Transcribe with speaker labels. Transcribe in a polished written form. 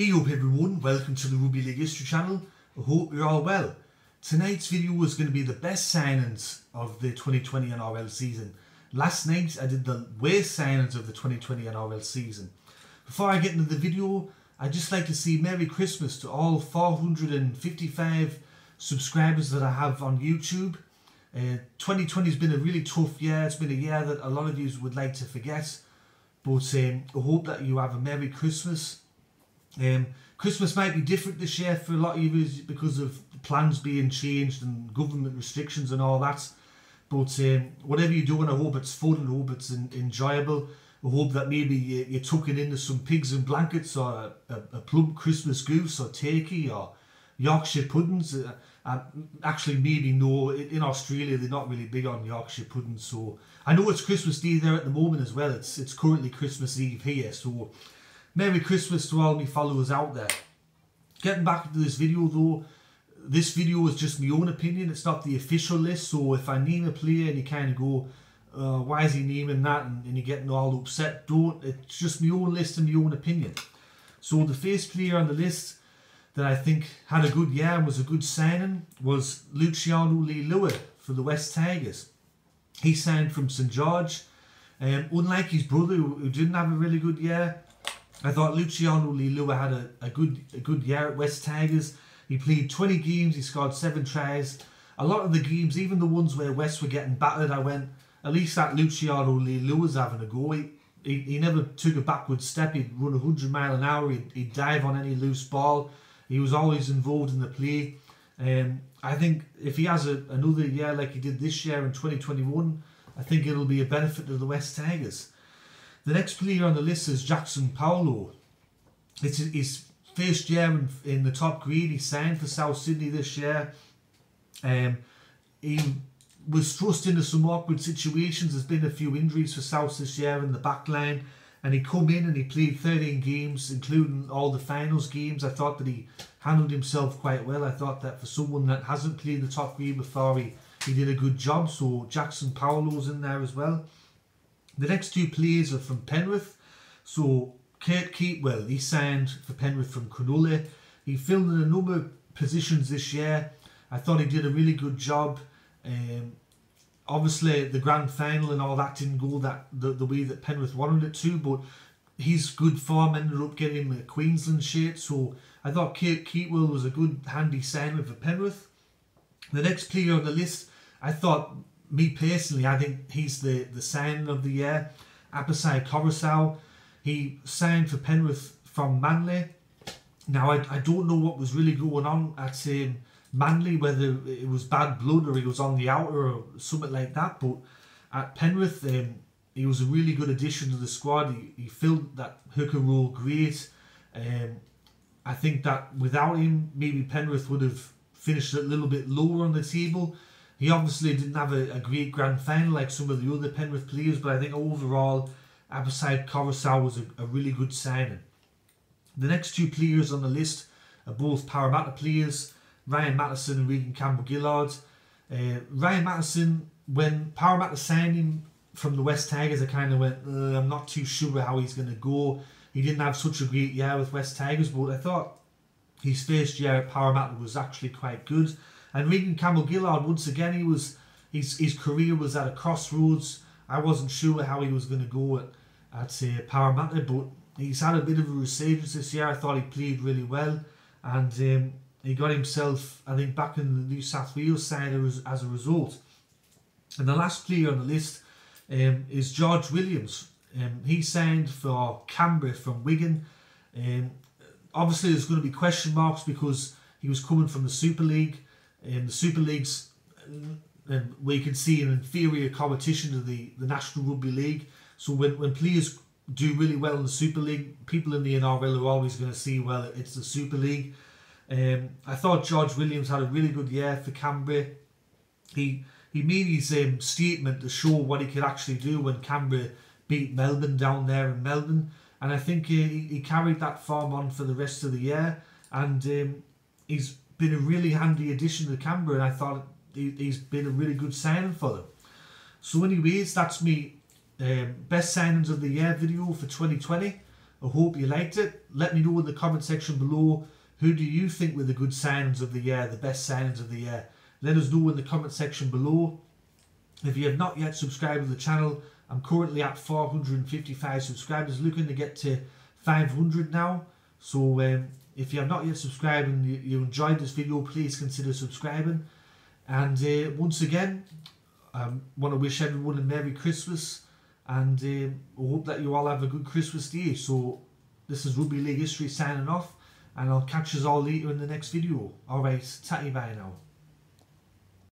Speaker 1: Hey up everyone, welcome to the Rugby League History channel. I hope you're all well. Tonight's video is going to be the best signings of the 2020 NRL season. Last night I did the worst signings of the 2020 NRL season. Before I get into the video, I'd just like to say Merry Christmas to all 455 subscribers that I have on YouTube. 2020 has been a really tough year. It's been a year that a lot of you would like to forget. But I hope that you have a Merry Christmas. Christmas might be different this year for a lot of you because of plans being changed and government restrictions and all that. But whatever you're doing, I hope it's fun and I hope it's enjoyable. I hope that maybe you're tucking into some pigs and blankets or a plump Christmas goose or turkey or Yorkshire puddings. Actually, maybe no, in Australia they're not really big on Yorkshire puddings. So I know it's Christmas Day there at the moment as well. It's currently Christmas Eve here. So Merry Christmas to all my followers out there. Getting back into this video though, this video is just my own opinion. It's not the official list. So if I name a player and you kind of go, why is he naming that? And you're getting all upset, don't. It's just my own list and my own opinion. So the first player on the list that I think had a good year and was a good signing was Luciano Leilua for the West Tigers. He signed from St George. Unlike his brother who didn't have a really good year, I thought Luciano Leilua had a good year at West Tigers. He played 20 games, he scored 7 tries. A lot of the games, even the ones where West were getting battered, I went, at least that Luciano Leilua's having a go. He never took a backward step. He'd run 100 miles an hour, he'd dive on any loose ball. He was always involved in the play. I think if he has another year like he did this year in 2021, I think it'll be a benefit to the West Tigers. The next player on the list is Jackson Paulo. It's his first year in the top grade. He signed for South Sydney this year. He was thrust into some awkward situations. There's been a few injuries for South this year in the back line. And he come in and he played 13 games, including all the finals games. I thought that he handled himself quite well. I thought that for someone that hasn't played the top grade before, he did a good job. So Jackson Paulo's in there as well. The next two players are from Penrith. So Kurt Keatwell, he signed for Penrith from Cronulla. He filled in a number of positions this year. I thought he did a really good job. Obviously, the grand final and all that didn't go the way that Penrith wanted it to, but his good form ended up getting him a Queensland shirt. So I thought Kurt Keatwell was a good, handy signing for Penrith. The next player on the list, I thought, me personally, I think he's the signing of the year. Apasai Coruscant. He signed for Penrith from Manly. Now, I don't know what was really going on at Manly, whether it was bad blood or he was on the outer or something like that. But at Penrith, he was a really good addition to the squad. He filled that hooker role great. I think that without him, maybe Penrith would have finished a little bit lower on the table. He obviously didn't have a great grand final like some of the other Penrith players, but I think overall, Apasai Coruscant was a really good signing. The next two players on the list are both Parramatta players, Ryan Matterson and Regan Campbell-Gillard. Ryan Matterson, when Parramatta signed him from the West Tigers, I kind of went, I'm not too sure how he's going to go. He didn't have such a great year with West Tigers, but I thought his first year at Parramatta was actually quite good. And Regan Campbell-Gillard, once again, his career was at a crossroads. I wasn't sure how he was going to go at Parramatta, but he's had a bit of a resurgence this year. I thought he played really well, and he got himself, I think, back in the New South Wales side as a result. And the last player on the list is George Williams. He signed for Canberra from Wigan. Obviously, there's going to be question marks because he was coming from the Super League. The Super League's where you can see an inferior competition to the National Rugby League. So when players do really well in the Super League, people in the NRL are always going to see, well, it's the Super League. I thought George Williams had a really good year for Canberra. He made his statement to show what he could actually do when Canberra beat Melbourne down there in Melbourne. And I think he carried that form on for the rest of the year. And he's been a really handy addition to Canberra, and I thought he's been a really good signing for them. So anyways, that's me best signings of the year video for 2020. I hope you liked it. Let me know in the comment section below, who do you think were the good signings of the year, the best signings of the year. Let us know in the comment section below. If you have not yet subscribed to the channel, I'm currently at 455 subscribers, looking to get to 500 now. So if you have not yet subscribed and you enjoyed this video, please consider subscribing. And once again, I want to wish everyone a Merry Christmas, and I hope that you all have a good Christmas day. So this is Rugby League History signing off, and I'll catch you all later in the next video. Alright, tatty bye now.